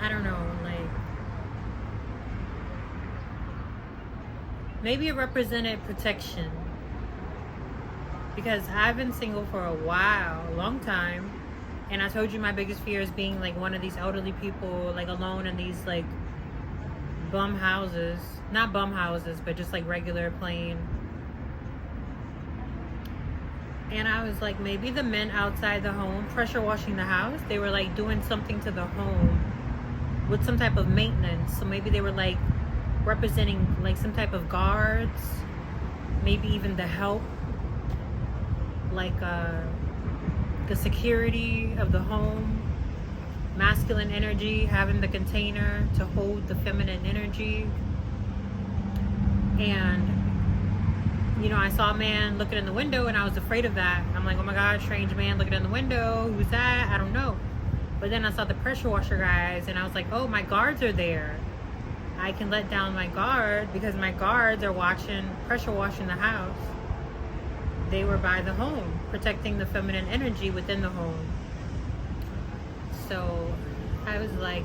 I don't know, like maybe it represented protection, because I've been single for a while, a long time, and I told you my biggest fear is being like one of these elderly people, like alone in these like bum houses, not bum houses, but just like regular plain. And I was like, maybe the men outside the home pressure washing the house, they were like doing something to the home with some type of maintenance. So maybe they were like representing like some type of guards, maybe even the help, like the security of the home, masculine energy, having the container to hold the feminine energy. And you know, I saw a man looking in the window and I was afraid of that. I'm like, oh my God, strange man looking in the window. Who's that? I don't know. But then I saw the pressure washer guys and I was like, oh, my guards are there. I can let down my guard because my guards are pressure washing the house. They were by the home, protecting the feminine energy within the home. So I was like,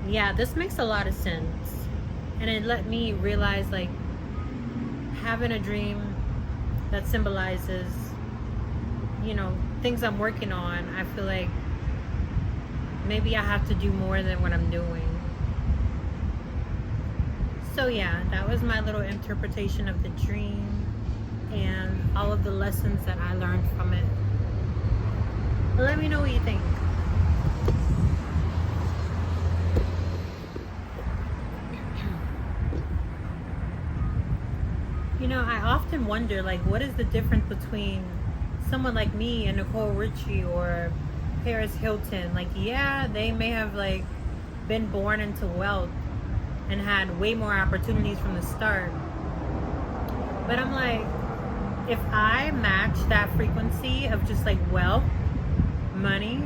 yeah, this makes a lot of sense. And it let me realize, like, having a dream that symbolizes, you know, things I'm working on, I feel like maybe I have to do more than what I'm doing. So yeah, that was my little interpretation of the dream and all of the lessons that I learned from it. Let me know what you think. You know, I often wonder, like, what is the difference between someone like me and Nicole Richie or Paris Hilton? Like, yeah, they may have, like, been born into wealth and had way more opportunities from the start. But I'm like, if I match that frequency of just, like, wealth, money,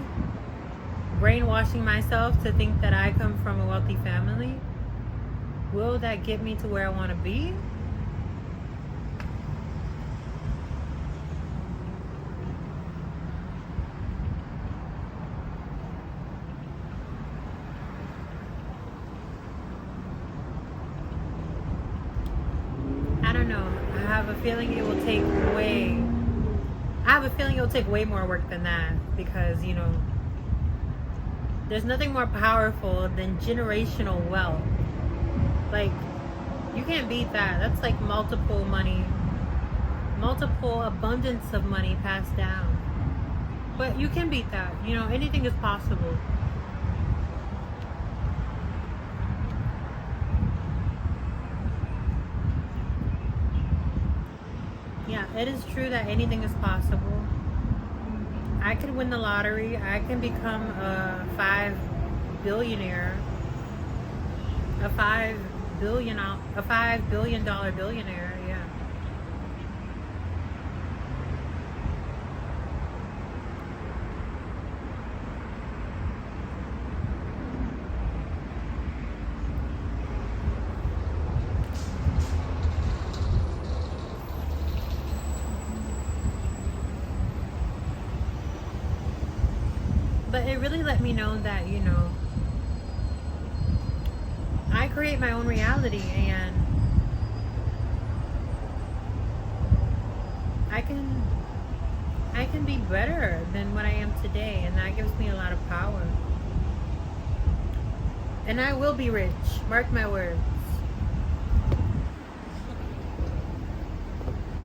brainwashing myself to think that I come from a wealthy family, will that get me to where I want to be? I have a feeling it will take way more work than that, because, you know, there's nothing more powerful than generational wealth. Like, you can't beat that. That's like multiple abundance of money passed down. But you can beat that. You know, anything is possible. Yeah, it is true that anything is possible. I could win the lottery. I can become a $5 billionaire, a $5 billion billionaire. Yeah. But it really let me know that, you know, I create my own reality, and I can be better than what I am today, and that gives me a lot of power. And I will be rich, mark my words.